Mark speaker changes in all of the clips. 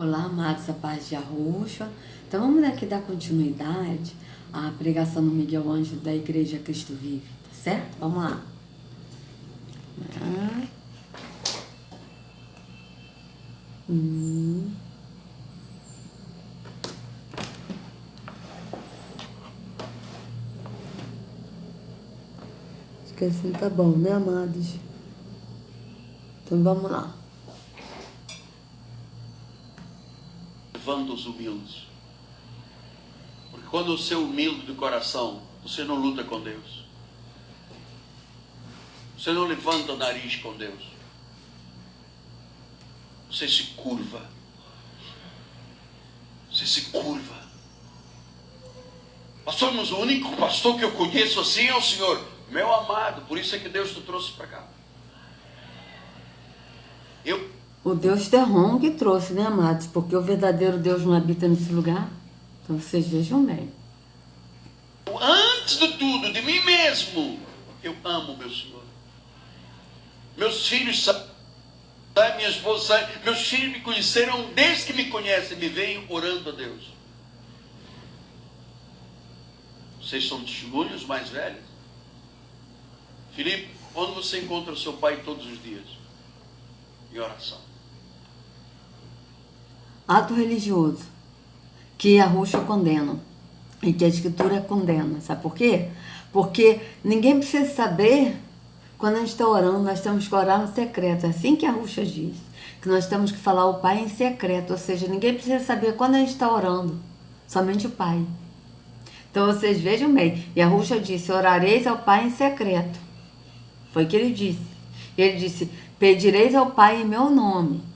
Speaker 1: Olá, amados, a paz de Arrocha. Então vamos aqui dar continuidade à pregação do Miguel Ângelo da Igreja Cristo Vive, tá certo? Vamos lá. Acho que assim tá bom, né, amados? Então vamos lá.
Speaker 2: Levanta os humildes. Porque quando você é humilde de coração, você não luta com Deus. Você não levanta o nariz com Deus. Você se curva. Você se curva. Pastor, mas o único pastor que eu conheço assim é o Senhor. Meu amado, por isso é que Deus te trouxe para cá.
Speaker 1: O Deus terrão que trouxe, né, amados? Porque o verdadeiro Deus não habita nesse lugar. Então vocês vejam bem.
Speaker 2: Antes de tudo, de mim mesmo, eu amo meu Senhor. Meus filhos sabem, minha esposa sabe, meus filhos me conheceram desde que me conhecem, me veem orando a Deus. Vocês são testemunhos mais velhos? Filipe, onde você encontra o seu pai todos os dias? Em oração.
Speaker 1: Ato religioso que a Arrocha condena e que a Escritura condena. Sabe por quê? Porque ninguém precisa saber quando a gente está orando, nós temos que orar no secreto. É assim que a Arrocha diz, que nós temos que falar ao Pai em secreto, ou seja, ninguém precisa saber quando a gente está orando, somente o Pai. Então vocês vejam bem, e a Arrocha disse, orareis ao Pai em secreto. Foi o que ele disse. Ele disse, pedireis ao Pai em meu nome.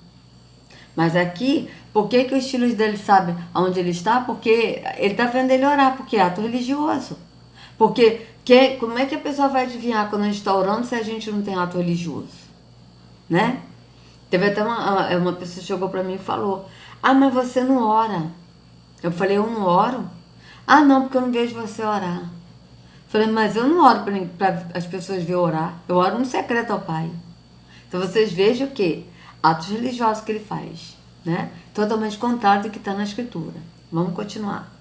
Speaker 1: Mas aqui, por que os filhos dele sabem onde ele está? Porque ele está vendo ele orar, porque é ato religioso. Porque como é que a pessoa vai adivinhar quando a gente está orando se a gente não tem ato religioso? Né? Teve até uma pessoa que chegou para mim e falou, ah, mas você não ora. Eu falei, eu não oro? Ah, não, porque eu não vejo você orar. Falei, mas eu não oro para as pessoas verem orar. Eu oro no secreto ao Pai. Então vocês vejam o quê? Atos religiosos que ele faz, né? Totalmente contrário do que está na Escritura. Vamos continuar.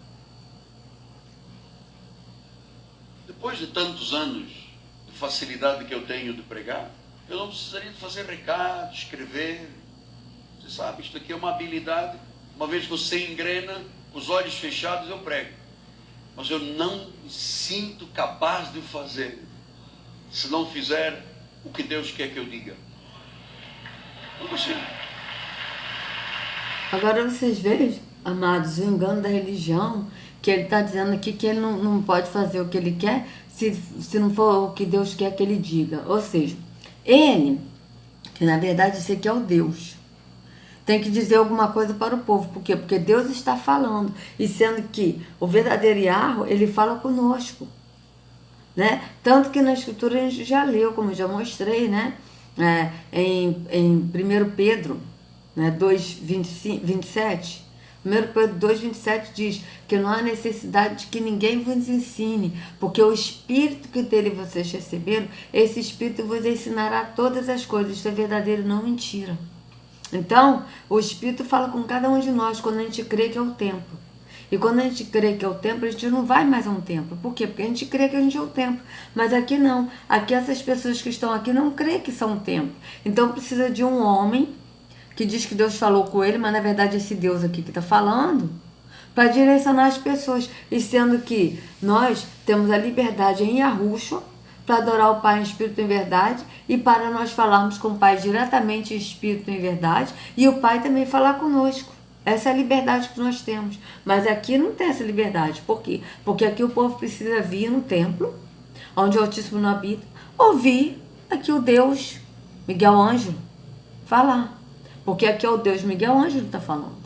Speaker 2: Depois de tantos anos de facilidade que eu tenho de pregar, eu não precisaria de fazer recado, escrever. Você sabe, isto aqui é uma habilidade. Uma vez que você engrena, com os olhos fechados eu prego. Mas eu não me sinto capaz de fazer se não fizer o que Deus quer que eu diga. Não consigo.
Speaker 1: Agora vocês vejam, amados, o engano da religião, que ele está dizendo aqui que ele não pode fazer o que ele quer se não for o que Deus quer que ele diga. Ou seja, ele, que na verdade esse aqui é o Deus, tem que dizer alguma coisa para o povo. Por quê? Porque Deus está falando. E sendo que o verdadeiro Yahweh, ele fala conosco. Né? Tanto que na Escritura a gente já leu, como eu já mostrei, né? Em 1 Pedro, né? 2:27. 1 Pedro 2:27 diz que não há necessidade de que ninguém vos ensine, porque o Espírito que dele vocês receberam, esse Espírito vos ensinará todas as coisas. Isso é verdadeiro, não mentira. Então, o Espírito fala com cada um de nós quando a gente crê que é o templo. E quando a gente crê que é o templo, a gente não vai mais a um templo. Por quê? Porque a gente crê que a gente é o templo. Mas aqui não. Aqui essas pessoas que estão aqui não crêem que são o templo. Então precisa de um homem que diz que Deus falou com ele, mas na verdade esse Deus aqui que está falando, para direcionar as pessoas. E sendo que nós temos a liberdade em Yahushua para adorar o Pai em Espírito e em verdade, e para nós falarmos com o Pai diretamente em Espírito e em verdade, e o Pai também falar conosco. Essa é a liberdade que nós temos. Mas aqui não tem essa liberdade. Por quê? Porque aqui o povo precisa vir no templo, onde o Altíssimo não habita, ouvir aqui o Deus Miguel Ângelo falar. Porque aqui é o Deus Miguel Ângelo que está falando.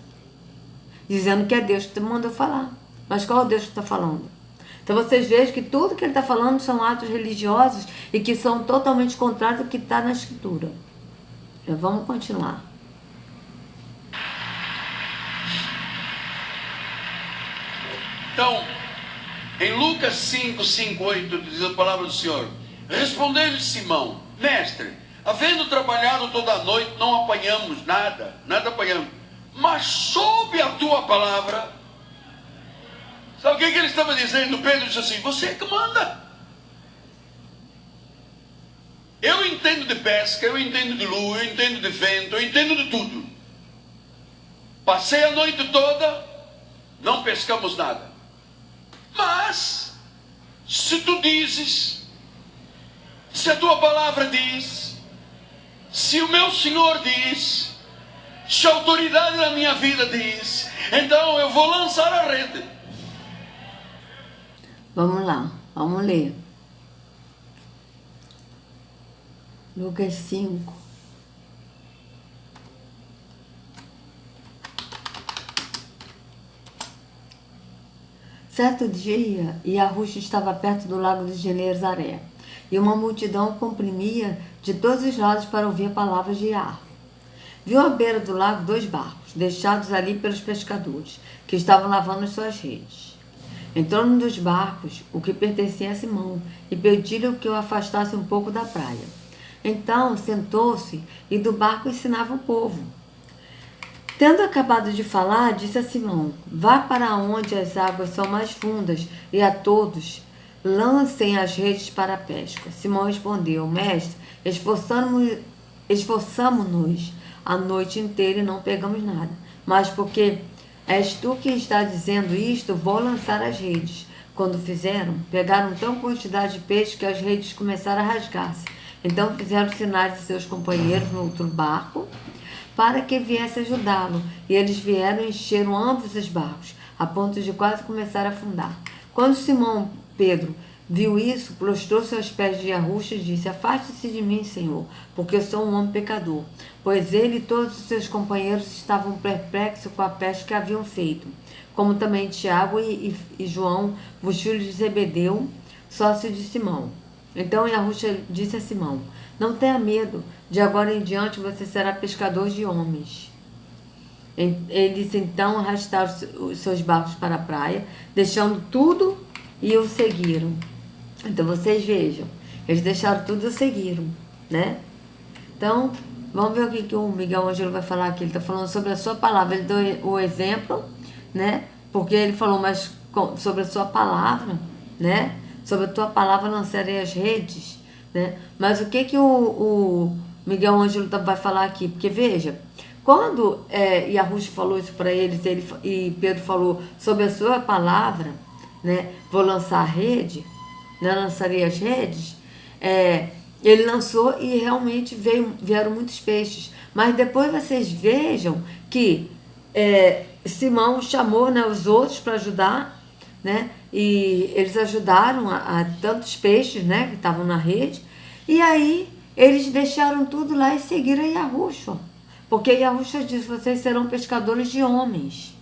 Speaker 1: Dizendo que é Deus que te mandou falar. Mas qual é o Deus que está falando? Então vocês vejam que tudo que ele está falando são atos religiosos e que são totalmente contrários ao que está na Escritura. Vamos continuar.
Speaker 2: Então, em Lucas 5:8 diz a palavra do Senhor: respondeu-lhe Simão, mestre, havendo trabalhado toda a noite, não apanhamos nada apanhamos. mas sob a tua palavra. Sabe o que ele estava dizendo? Pedro disse assim: você é que manda. Eu entendo de pesca, eu entendo de lua, eu entendo de vento, eu entendo de tudo. Passei a noite toda, não pescamos nada. Mas, se tu dizes, se a tua palavra diz, se o meu Senhor diz, se a autoridade da minha vida diz, então eu vou lançar a rede.
Speaker 1: Vamos lá, vamos ler. Lucas 5. Certo dia, Yahushua estava perto do lago de Genezaré, e uma multidão o comprimia de todos os lados para ouvir a palavra de Yahvé. Viu à beira do lago 2 barcos, deixados ali pelos pescadores, que estavam lavando suas redes. Entrou num dos barcos, o que pertencia a Simão, e pediu-lhe que o afastasse um pouco da praia. Então sentou-se e do barco ensinava o povo. Tendo acabado de falar, disse a Simão: vá para onde as águas são mais fundas, e a todos lancem as redes para a pesca. Simão respondeu: mestre, esforçamo-nos a noite inteira e não pegamos nada. Mas porque és tu quem está dizendo isto, vou lançar as redes. Quando fizeram, pegaram tão quantidade de peixe que as redes começaram a rasgar-se. Então fizeram sinais de seus companheiros no outro barco para que viesse ajudá-lo. E eles vieram e encheram ambos os barcos, a ponto de quase começar a afundar. Quando Simão Pedro viu isso, prostrou-se aos pés de Yahushua e disse: afaste-se de mim, Senhor, porque eu sou um homem pecador. Pois ele e todos os seus companheiros estavam perplexos com a pesca que haviam feito, como também Tiago e João, os filhos de Zebedeu, sócio de Simão. Então Yahushua disse a Simão: não tenha medo, de agora em diante você será pescador de homens. Eles então arrastaram os seus barcos para a praia, deixando tudo e o seguiram. Então vocês vejam, eles deixaram tudo e o seguiram, né? Então, vamos ver o que o Miguel Ângelo vai falar aqui. Ele está falando sobre a sua palavra, ele deu o exemplo, né? Porque ele falou mais sobre a sua palavra, né? Sobre a tua palavra lançarei as redes, né? Mas o que o Miguel Ângelo vai falar aqui? Porque veja, quando Yahushua falou isso para eles, e Pedro falou sobre a sua palavra, né? Vou lançar a rede, né? Lançarei as redes. Ele lançou e realmente vieram muitos peixes. Mas depois vocês vejam que Simão chamou, né, os outros para ajudar, né? E eles ajudaram a tantos peixes, né, que estavam na rede. E aí eles deixaram tudo lá e seguiram a Yahushua. Porque Yahushua disse: vocês serão pescadores de homens,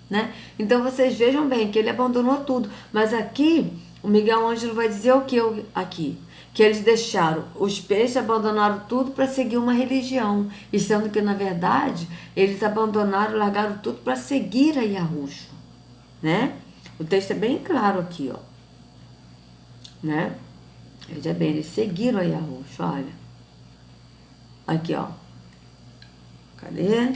Speaker 1: né? Então vocês vejam bem que ele abandonou tudo. Mas aqui o Miguel Ângelo vai dizer o que aqui? Que eles deixaram os peixes, abandonaram tudo para seguir uma religião. E sendo que, na verdade, eles abandonaram, largaram tudo para seguir a Yahushua, né? O texto é bem claro aqui, ó, né? Veja bem, eles seguiram a Yahushua, olha. Aqui, ó. Cadê?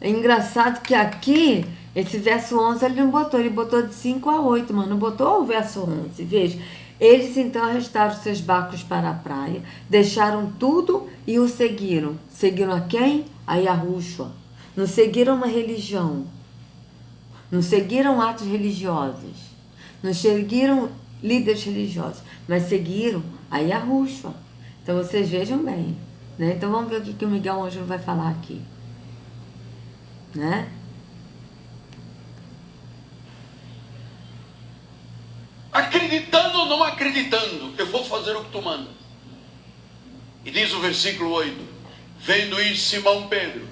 Speaker 1: É engraçado que aqui, esse verso 11 ele não botou, ele botou de 5 a 8, mas não botou o verso 11. Veja, eles então arrastaram seus barcos para a praia, deixaram tudo e o seguiram. Seguiram a quem? A Yahushua. Não seguiram uma religião, não seguiram atos religiosos, não seguiram líderes religiosos, mas seguiram a Yahushua. Então vocês vejam bem, né? Então vamos ver o que o Miguel Ângelo vai falar aqui, né?
Speaker 2: Acreditando ou não acreditando, eu vou fazer o que tu manda. E diz o versículo 8: vendo isso, Simão Pedro,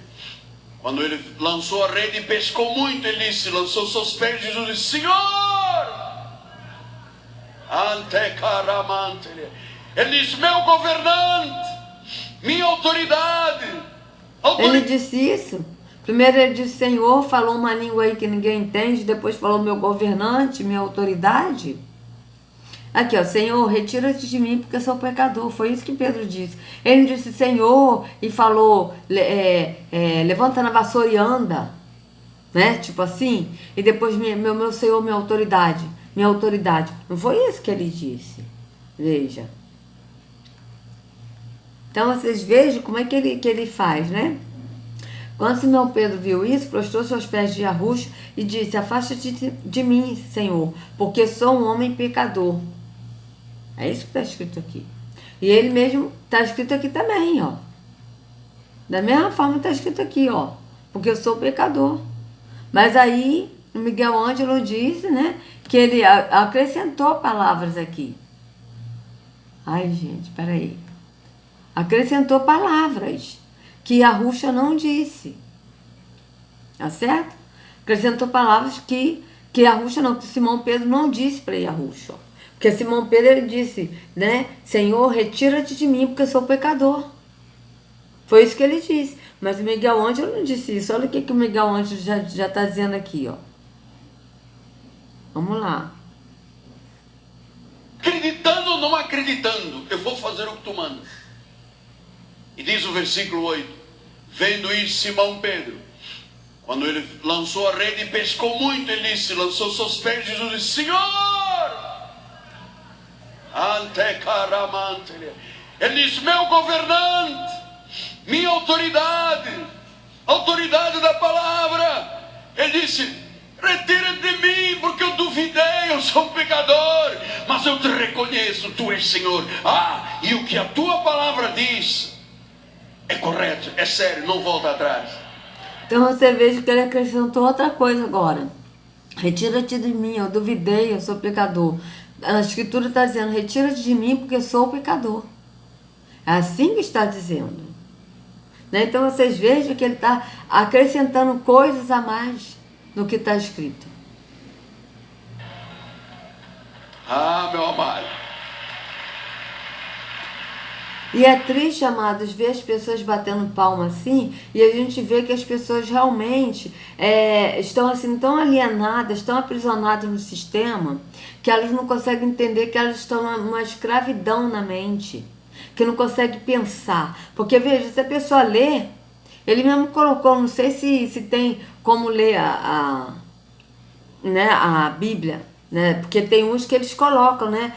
Speaker 2: quando ele lançou a rede e pescou muito, ele disse, lançou seus pés, Jesus disse: Senhor, ante caramante. Ele disse: meu governante, minha autoridade.
Speaker 1: Ele disse isso. Primeiro ele disse Senhor, falou uma língua aí que ninguém entende, depois falou meu governante, minha autoridade. Aqui, ó, Senhor, retira-te de mim porque eu sou pecador. Foi isso que Pedro disse. Ele não disse Senhor e falou, levanta na vassoura e anda, né? Tipo assim. E depois, meu Senhor, minha autoridade. Minha autoridade. Não foi isso que ele disse. Veja. Então, vocês vejam como é que ele faz, né? Quando Simão Pedro viu isso, prostrou-se aos pés de Arrucho e disse, afasta-te de mim, Senhor, porque sou um homem pecador. É isso que está escrito aqui. E ele mesmo está escrito aqui também, ó. Da mesma forma está escrito aqui, ó. Porque eu sou pecador. Mas aí, o Miguel Ângelo disse, né, que ele acrescentou palavras aqui. Ai, gente, peraí. Acrescentou palavras que Arrucho não disse. Tá certo? Acrescentou palavras que Arrucho não, que Simão Pedro não disse para Arrucho. Porque Simão Pedro, ele disse, né? Senhor, retira-te de mim, porque eu sou pecador. Foi isso que ele disse. Mas o Miguel Ângelo não disse isso. Olha o que o Miguel Ângelo já está dizendo aqui, ó. Vamos lá.
Speaker 2: Acreditando ou não acreditando, eu vou fazer o que tu manda. E diz o versículo 8, vendo isso Simão Pedro, quando ele lançou a rede e pescou muito, ele disse, lançou seus pés, Jesus disse, Senhor! Ele disse, meu governante, minha autoridade, autoridade da palavra. Ele disse, retira de mim, porque eu duvidei, eu sou um pecador, mas eu te reconheço, tu és Senhor. E o que a tua palavra diz é correto, é sério, não volta atrás.
Speaker 1: Então você veja que ele acrescentou outra coisa agora. Retira-te de mim, eu duvidei, eu sou pecador. A Escritura está dizendo, retira-te de mim porque eu sou pecador. É assim que está dizendo. Né? Então vocês vejam que ele está acrescentando coisas a mais do que está escrito.
Speaker 2: Meu amado.
Speaker 1: E é triste, amados, ver as pessoas batendo palma assim, e a gente vê que as pessoas realmente estão assim tão alienadas, tão aprisionadas no sistema, que elas não conseguem entender que elas estão numa escravidão na mente, que não conseguem pensar. Porque, veja, se a pessoa lê, ele mesmo colocou, não sei se tem como ler né, a Bíblia, né? Porque tem uns que eles colocam, né,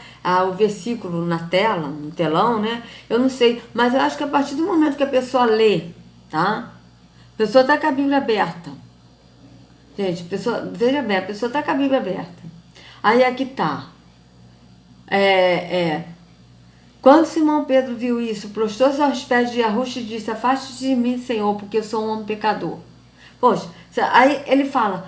Speaker 1: o versículo na tela, no telão, né? Eu não sei, mas eu acho que a partir do momento que a pessoa lê, tá? A pessoa está com a Bíblia aberta. Gente, veja bem, a pessoa está com a Bíblia aberta. Aí aqui tá. Quando Simão Pedro viu isso, prostrou-se aos pés de Arrucho e disse, afaste-te de mim, Senhor, porque eu sou um homem pecador. Poxa, aí ele falou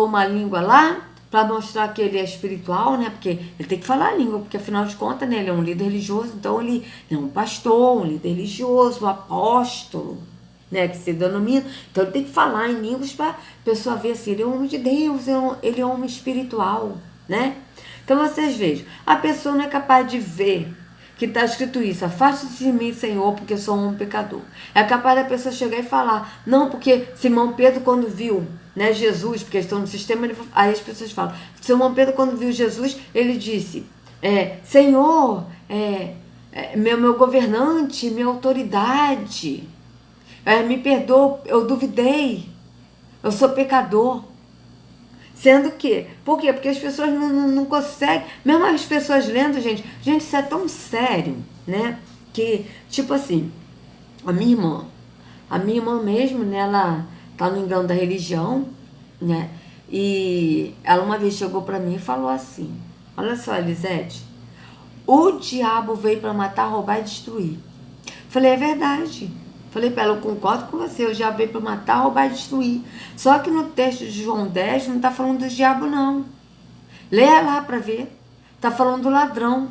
Speaker 1: uma língua lá, para mostrar que ele é espiritual, né? Porque ele tem que falar a língua, porque afinal de contas, né, ele é um líder religioso, então ele é um pastor, um líder religioso, um apóstolo, né, que se denomina. Então ele tem que falar em línguas para a pessoa ver assim, ele é um homem de Deus, ele é um homem espiritual, né? Então vocês vejam, a pessoa não é capaz de ver que está escrito isso, afaste-se de mim, Senhor, porque eu sou um pecador. É capaz da pessoa chegar e falar, não, porque Simão Pedro quando viu, né, Jesus, porque estão no sistema, aí as pessoas falam, Simão Pedro quando viu Jesus, ele disse, Senhor, meu governante, minha autoridade, me perdoa, eu duvidei, eu sou pecador. Sendo que, por quê? Porque as pessoas não conseguem, mesmo as pessoas lendo, gente, isso é tão sério, né? Que, tipo assim, a minha irmã mesmo, né, ela tá no engano da religião, né? E ela uma vez chegou para mim e falou assim, olha só, Elisete, o diabo veio para matar, roubar e destruir. Falei, é verdade. Falei para ela, eu concordo com você, o diabo veio para matar, roubar e destruir. Só que no texto de João 10 não está falando do diabo, não. Leia lá para ver. Está falando do ladrão.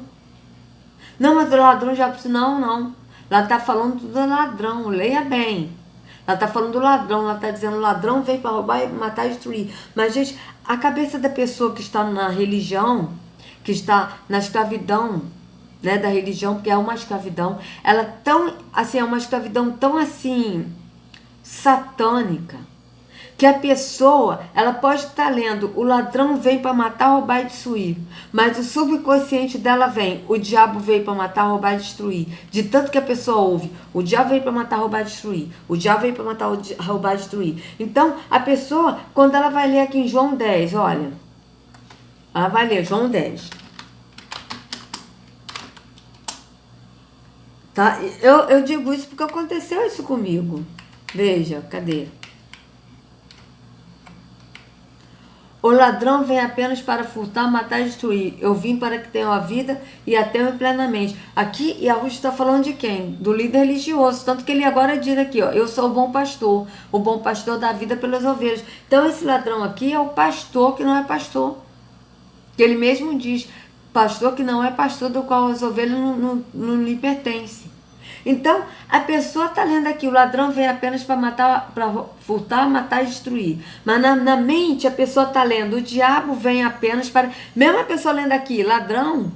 Speaker 1: Não, mas do ladrão, já não. Ela está falando do ladrão, leia bem. Ela está falando do ladrão, ela está dizendo o ladrão veio para roubar, matar e destruir. Mas, gente, a cabeça da pessoa que está na religião, que está na escravidão, né, da religião, porque é uma escravidão, ela é uma escravidão tão assim satânica. que a pessoa, ela pode estar lendo, o ladrão vem para matar, roubar e destruir, mas o subconsciente dela vem, o diabo veio para matar, roubar e destruir. De tanto que a pessoa ouve, o diabo veio para matar, roubar e destruir, o diabo veio para matar, roubar e destruir. Então, a pessoa, quando ela vai ler aqui em João 10, olha, ela vai ler João 10. Tá? Eu digo isso porque aconteceu isso comigo. Veja, cadê? O ladrão vem apenas para furtar, matar e destruir. Eu vim para que tenham a vida e a tenham plenamente. Aqui, Yahushua está falando de quem? Do líder religioso. Tanto que ele agora diz aqui, ó, eu sou o bom pastor dá vida pelas ovelhas. Então, esse ladrão aqui é o pastor que não é pastor. Que ele mesmo diz, pastor que não é pastor, do qual as ovelhas não lhe pertencem. Então, a pessoa está lendo aqui, o ladrão vem apenas para matar, para furtar, matar e destruir. Mas na mente a pessoa está lendo, o diabo vem apenas para... Mesmo a pessoa lendo aqui, ladrão,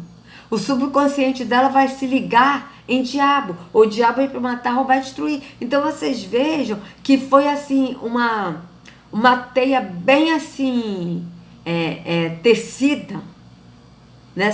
Speaker 1: o subconsciente dela vai se ligar em diabo. O diabo vem para matar, roubar e destruir. Então vocês vejam que foi assim, uma teia bem assim, tecida, né?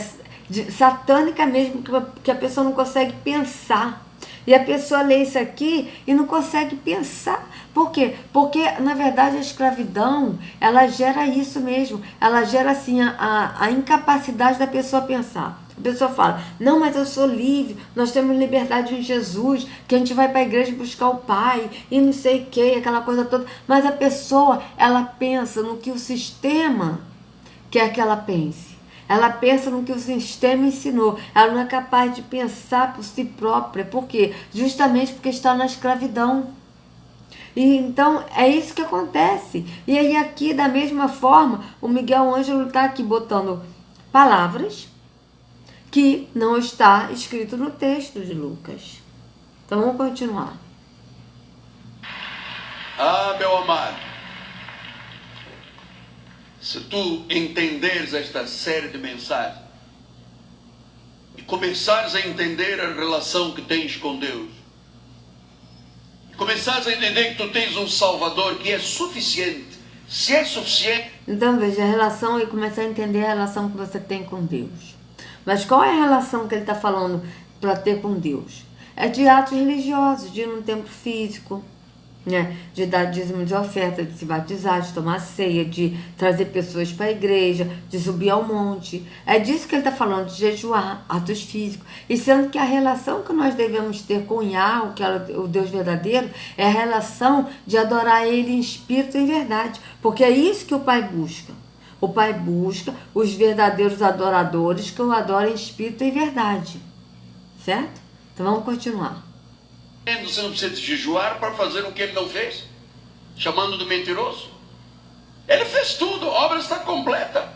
Speaker 1: Satânica mesmo, que a pessoa não consegue pensar. E a pessoa lê isso aqui e não consegue pensar. Por quê? Porque, na verdade, a escravidão, ela gera isso mesmo. Ela gera, assim, a incapacidade da pessoa pensar. A pessoa fala, não, mas eu sou livre, nós temos liberdade em Jesus, que a gente vai para a igreja buscar o Pai, e não sei o que, aquela coisa toda. Mas a pessoa, ela pensa no que o sistema quer que ela pense. Ela pensa no que o sistema ensinou. Ela não é capaz de pensar por si própria. Por quê? Justamente porque está na escravidão. E então, é isso que acontece. E aí aqui, da mesma forma, o Miguel Ângelo está aqui botando palavras que não está escrito no texto de Lucas. Então, vamos continuar.
Speaker 2: Ah, meu amado, se tu entenderes esta série de mensagens e começares a entender a relação que tens com Deus, e começares a entender que tu tens um Salvador que é suficiente, se é suficiente...
Speaker 1: Então veja, a relação, e começar a entender a relação que você tem com Deus. Mas qual é a relação que ele está falando para ter com Deus? É de atos religiosos, de ir num templo físico, né? De dar dízimo de oferta, de se batizar, de tomar ceia, de trazer pessoas para a igreja, de subir ao monte. É disso que ele está falando, de jejuar, atos físicos. E sendo que a relação que nós devemos ter com Yahweh, que é o Deus verdadeiro, é a relação de adorar Ele em espírito e em verdade. Porque é isso que o Pai busca. O Pai busca os verdadeiros adoradores que o adoram em espírito e em verdade. Certo? Então vamos continuar.
Speaker 2: Você não precisa de jejuar para fazer o que ele não fez, chamando de mentiroso. Ele fez tudo, a obra está completa.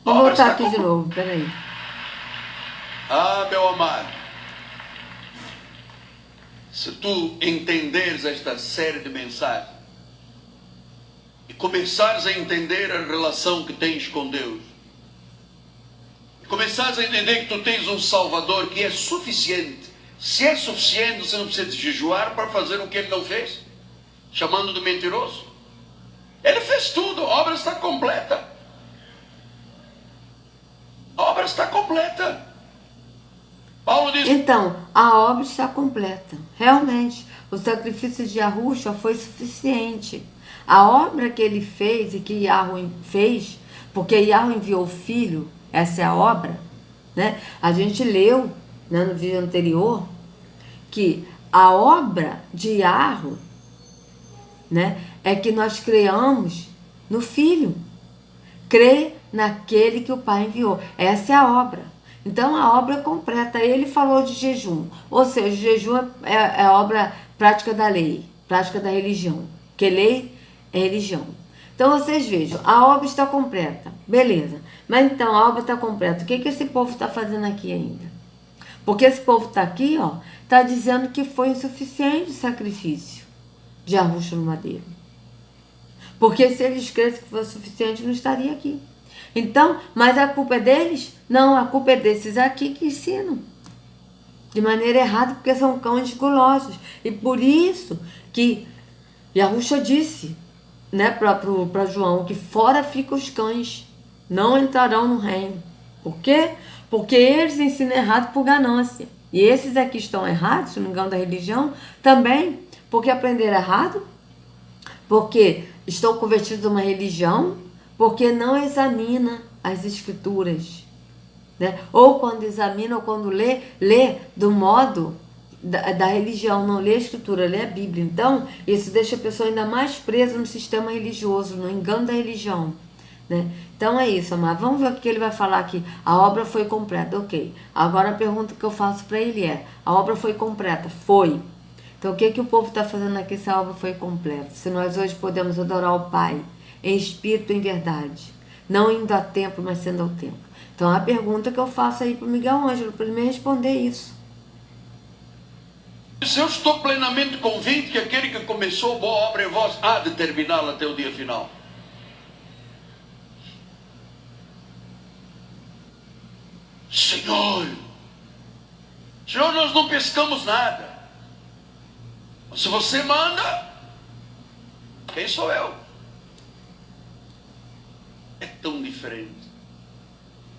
Speaker 1: Vou voltar aqui de novo, peraí.
Speaker 2: Ah, meu amado, se tu entenderes esta série de mensagens e começares a entender a relação que tens com Deus, e começares a entender que tu tens um Salvador que é suficiente, se é suficiente, você não precisa de jejuar para fazer o que ele não fez, chamando de mentiroso. Ele fez tudo, a obra está completa. A obra está completa. Paulo diz...
Speaker 1: Então, a obra está completa. Realmente, o sacrifício de Yahushua foi suficiente. A obra que ele fez e que Yahweh fez, porque Yahweh enviou o Filho, essa é a obra, né? A gente leu, né, no vídeo anterior que a obra de Yahweh, né, é que nós creamos no Filho. Crê naquele que o Pai enviou. Essa é a obra. Então, a obra é completa. Ele falou de jejum. Ou seja, o jejum é a obra prática da lei, prática da religião. Que lei é religião. Então, vocês vejam, a obra está completa. Beleza. Mas então, a obra está completa. O que esse povo está fazendo aqui ainda? Porque esse povo está aqui, ó, está dizendo que foi insuficiente o sacrifício de Yahushua no madeiro. Porque se eles crescem que foi suficiente, não estaria aqui. Então, mas a culpa é deles? Não, a culpa é desses aqui que ensinam de maneira errada, porque são cães gulosos. E por isso que Yahushua disse, né, para João, que fora ficam os cães, não entrarão no reino. Por quê? Porque eles ensinam errado por ganância. E esses aqui estão errados, se não me engano, da religião, também porque aprenderam errado, porque estão convertidos a uma religião, porque não examina as escrituras, né? Ou quando examina, ou quando lê do modo da religião, não lê a escritura, lê a Bíblia. Então, isso deixa a pessoa ainda mais presa no sistema religioso, no engano da religião, né? Então é isso, amado. Vamos ver o que ele vai falar aqui. A obra foi completa, ok. Agora a pergunta que eu faço para ele é: a obra foi completa? Foi. Então o que o povo está fazendo aqui se a obra foi completa? Se nós hoje podemos adorar o Pai em espírito e em verdade, não indo a templo, mas sendo ao templo. Então a pergunta que eu faço aí para o Miguel Ângelo, para ele me responder isso.
Speaker 2: Eu estou plenamente convicto que aquele que começou boa obra em vós há de terminá-la até o dia final. Senhor, nós não pescamos nada. Se você manda, quem sou eu? É tão diferente.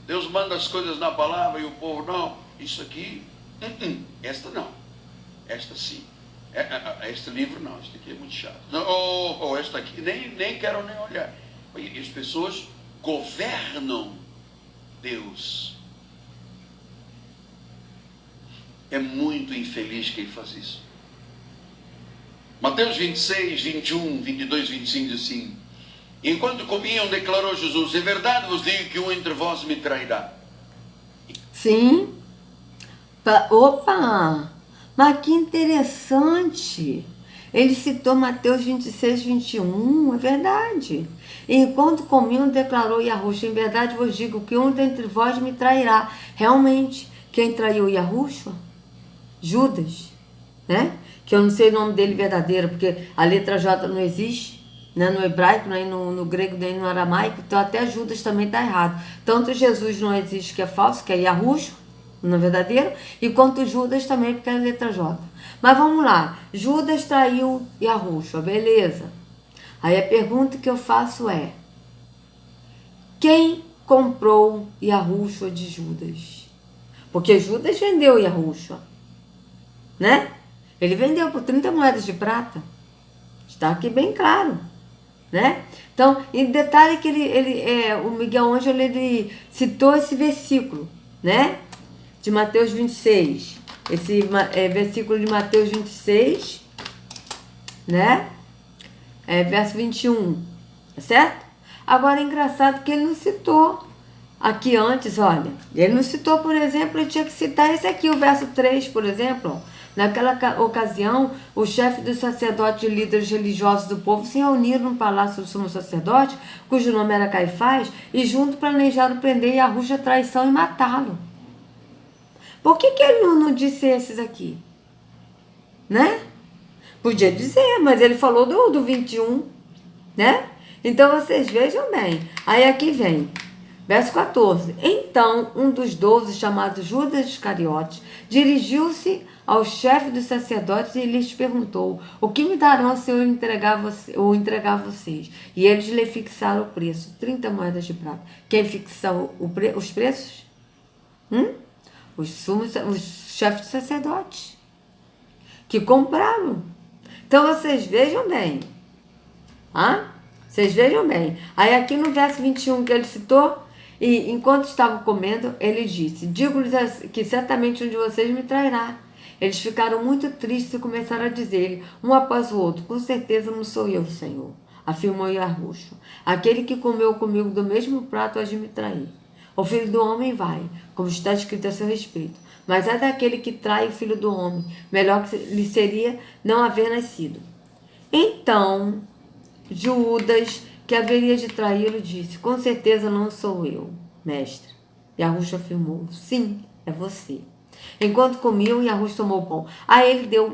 Speaker 2: Deus manda as coisas na palavra e o povo não. Isso aqui, esta não. Esta sim. Este livro não, este aqui é muito chato. Ou esta aqui, nem quero nem olhar. E as pessoas governam Deus. É muito infeliz quem faz isso. Mateus 26, 21, 22, 25 diz assim: enquanto comiam, declarou Jesus: em verdade vos digo que um entre vós me trairá.
Speaker 1: Sim. Opa! Mas que interessante! Ele citou Mateus 26, 21, é verdade. Enquanto comiam, declarou Yahushua: em verdade vos digo que um dentre vós me trairá. Realmente, quem traiu Yahushua? Judas, né? Que eu não sei o nome dele verdadeiro, porque a letra J não existe, né? No hebraico, nem no grego, nem no aramaico, então até Judas também está errado. Tanto Jesus não existe, que é falso, que é Yahushua, não é verdadeiro, e quanto Judas também, porque é a letra J. Mas vamos lá, Judas traiu Yahushua, beleza. Aí a pergunta que eu faço é: quem comprou Yahushua de Judas? Porque Judas vendeu Yahushua, né? Ele vendeu por 30 moedas de prata. Está aqui bem claro, né? Então, e detalhe que o Miguel Ângelo, ele citou esse versículo, né? De Mateus 26. Esse versículo de Mateus 26, né? Verso 21, tá certo? Agora é engraçado que ele não citou aqui antes, olha. Ele não citou, por exemplo, ele tinha que citar esse aqui, o verso 3, por exemplo, ó. Naquela ocasião, o chefe dos sacerdotes e líderes religiosos do povo se reuniram no palácio do sumo sacerdote, cujo nome era Caifás, e junto planejaram prender Yahushua a traição e matá-lo. Por que ele não disse esses aqui? Né? Podia dizer, mas ele falou do 21, né? Então vocês vejam bem. Aí aqui vem, verso 14. Então, um dos 12, chamado Judas Iscariotes, dirigiu-se ao chefe dos sacerdotes e lhes perguntou: o que me darão se eu entregar vocês? E eles lhe fixaram o preço, 30 moedas de prata. Quem fixou os preços? Os chefes dos sacerdotes, que compraram. Então vocês vejam bem. Vocês vejam bem. Aí aqui no verso 21 que ele citou: e enquanto estavam comendo, ele disse: digo-lhes que certamente um de vocês me trairá. Eles ficaram muito tristes e começaram a dizer, um após o outro: com certeza não sou eu, Senhor, afirmou Yahushua. Aquele que comeu comigo do mesmo prato há de me trair. O filho do homem vai, como está escrito a seu respeito. Mas é daquele que trai o filho do homem. Melhor que lhe seria não haver nascido. Então, Judas, que haveria de traí-lo, disse: com certeza não sou eu, mestre. Yahushua afirmou: sim, é você. Enquanto comiam, Yahushua tomou o pão. Aí ele deu,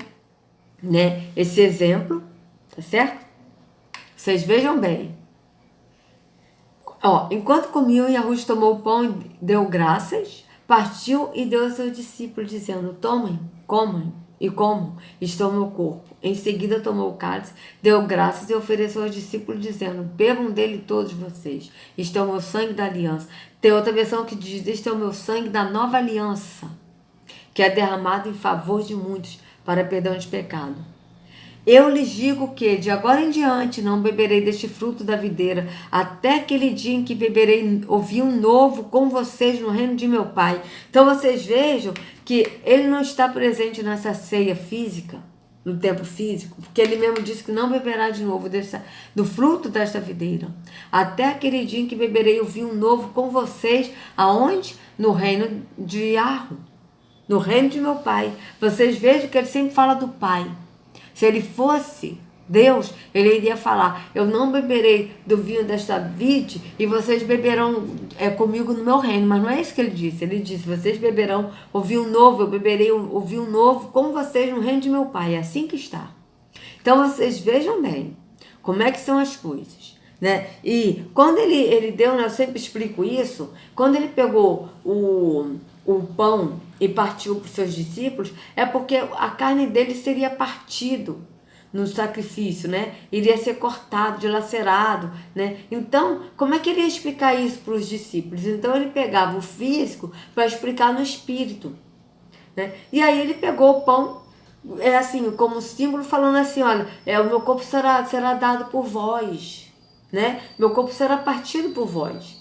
Speaker 1: né, esse exemplo, tá certo? Vocês vejam bem. Enquanto comiam, Yahushua tomou o pão e deu graças, partiu e deu aos seus discípulos, dizendo: tomem, comam, e como está o meu corpo. Em seguida tomou o cálice, deu graças e ofereceu aos discípulos, dizendo: bebam dele todos vocês. Isto é o meu sangue da aliança. Tem outra versão que diz: este é o meu sangue da nova aliança, que é derramado em favor de muitos para perdão de pecado. Eu lhes digo que, de agora em diante, não beberei deste fruto da videira, até aquele dia em que beberei o vinho novo com vocês no reino de meu Pai. Então vocês vejam que ele não está presente nessa ceia física, no tempo físico, porque ele mesmo disse que não beberá de novo do fruto desta videira, até aquele dia em que beberei o vinho novo com vocês, aonde? No reino de Yahweh, no reino de meu Pai. Vocês vejam que ele sempre fala do Pai. Se ele fosse Deus, ele iria falar: eu não beberei do vinho desta vide e vocês beberão comigo no meu reino. Mas não é isso que ele disse. Ele disse: vocês beberão o vinho novo, eu beberei o vinho novo com vocês no reino de meu Pai. É assim que está. Então vocês vejam bem como é que são as coisas, né? E quando ele deu, né, eu sempre explico isso, quando ele pegou o pão e partiu para os seus discípulos, é porque a carne dele seria partido no sacrifício, né? Iria ser cortado, dilacerado, né? Então, como é que ele ia explicar isso para os discípulos? Então, ele pegava o físico para explicar no espírito, né? E aí ele pegou o pão, assim, como símbolo, falando assim: olha, o meu corpo será dado por vós, né? Meu corpo será partido por vós.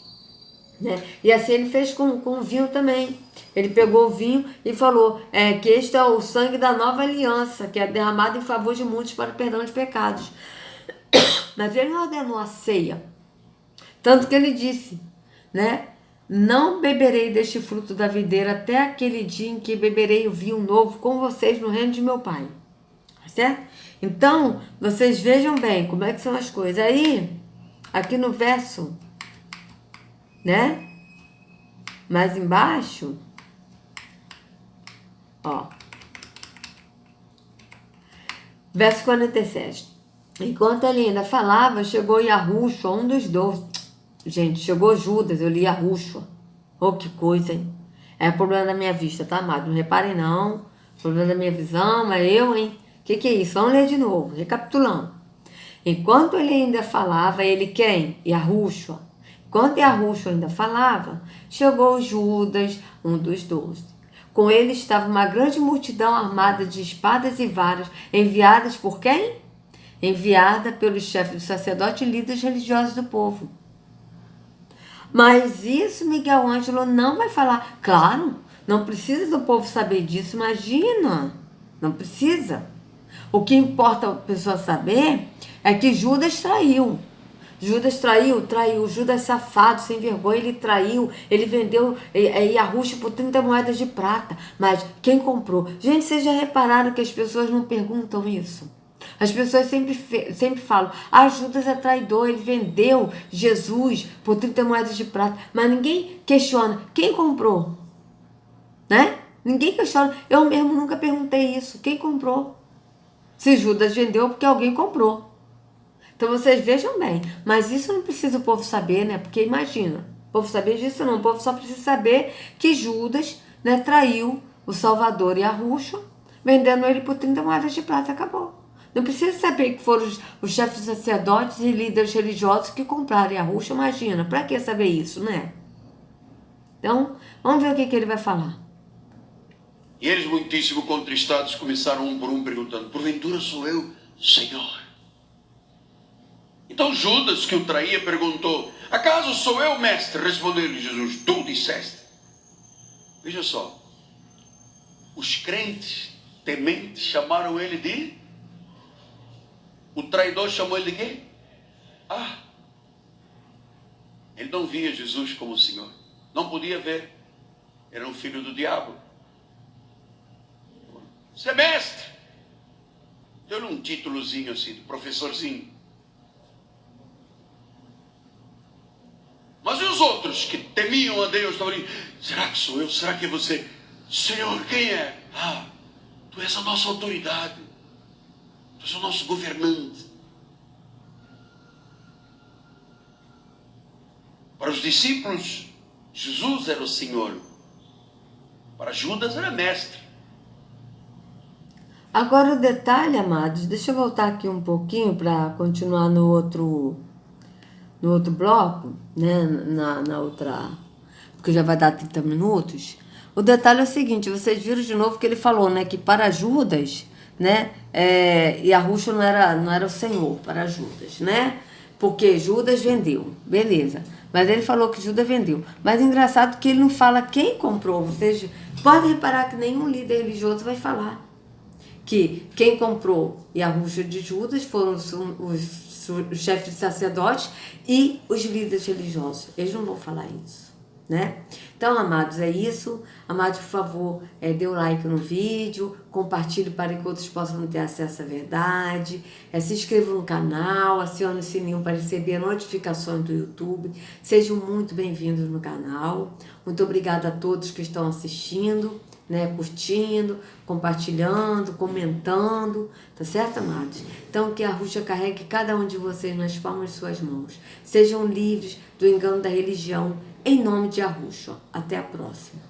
Speaker 1: Né? E assim ele fez com o vinho também. Ele pegou o vinho e falou que este é o sangue da nova aliança, que é derramado em favor de muitos para o perdão de pecados. Mas ele não ordenou a ceia. Tanto que ele disse, né? Não beberei deste fruto da videira até aquele dia em que beberei o vinho novo com vocês no reino de meu Pai. Certo? Então, vocês vejam bem como é que são as coisas. Aí, aqui no verso, né? Mais embaixo, ó, verso 47. Enquanto ele ainda falava, chegou Yahushua, um dos 12. Gente, chegou Judas, eu li Yahushua. Oh, que coisa, hein? É problema da minha vista, tá, amado? Não reparem, não. Problema da minha visão, mas eu, hein? Que é isso? Vamos ler de novo, recapitulando. Enquanto ele ainda falava, ele quem? Yahushua. Enquanto Yahushua ainda falava, chegou Judas, um dos 12. Com ele estava uma grande multidão armada de espadas e varas, enviadas por quem? Enviada pelos chefes do sacerdote e líderes religiosos do povo. Mas isso Miguel Ângelo não vai falar. Claro, não precisa do povo saber disso, imagina. Não precisa. O que importa a pessoa saber é que Judas traiu. Judas traiu. Judas safado, sem vergonha, ele traiu. Ele vendeu Yahushua por 30 moedas de prata. Mas quem comprou? Gente, vocês já repararam que as pessoas não perguntam isso? As pessoas sempre falam: Judas é traidor, ele vendeu Jesus por 30 moedas de prata. Mas ninguém questiona quem comprou, né? Ninguém questiona. Eu mesmo nunca perguntei isso. Quem comprou? Se Judas vendeu, porque alguém comprou. Então vocês vejam bem, mas isso não precisa o povo saber, né? Porque imagina, o povo saber disso não, o povo só precisa saber que Judas, né, traiu o Salvador e Yahushua, vendendo ele por 30 moedas de prata, acabou. Não precisa saber que foram os chefes sacerdotes e líderes religiosos que compraram Yahushua, imagina, pra que saber isso, né? Então, vamos ver o que ele vai falar.
Speaker 2: E eles, muitíssimo contristados, começaram um por um perguntando: porventura sou eu, Senhor? Então Judas, que o traía, perguntou: acaso sou eu, mestre? Respondeu-lhe Jesus: tu disseste. Veja só, os crentes tementes chamaram ele de... O traidor chamou ele de quê? Ele não via Jesus como o Senhor, não podia ver, era um filho do diabo. Você é mestre, deu-lhe um títulozinho assim, de professorzinho. Mas e os outros que temiam a Deus? Estavam ali: será que sou eu? Será que é você? Senhor, quem é? Tu és a nossa autoridade, tu és o nosso governante. Para os discípulos, Jesus era o Senhor. Para Judas era mestre.
Speaker 1: Agora o detalhe, amados, deixa eu voltar aqui um pouquinho para continuar no outro bloco, né? Na outra, porque já vai dar 30 minutos. O detalhe é o seguinte, vocês viram de novo que ele falou, né? Que para Judas, né? Yahushua não era o Senhor para Judas, né? Porque Judas vendeu, beleza. Mas ele falou que Judas vendeu. Mas é engraçado que ele não fala quem comprou. Vocês podem reparar que nenhum líder religioso vai falar que quem comprou Yahushua de Judas foram os chefes de sacerdotes e os líderes religiosos. Eles não vão falar isso, né? Então, amados, é isso. Amados, por favor, dê um like no vídeo, compartilhe para que outros possam ter acesso à verdade, se inscreva no canal, acione o sininho para receber notificações do YouTube. Sejam muito bem-vindos no canal. Muito obrigada a todos que estão assistindo, né, curtindo, compartilhando, comentando, tá certo, amados? Então, que a Yahushua carregue cada um de vocês nas palmas de suas mãos. Sejam livres do engano da religião, em nome de Yahushua. Até a próxima.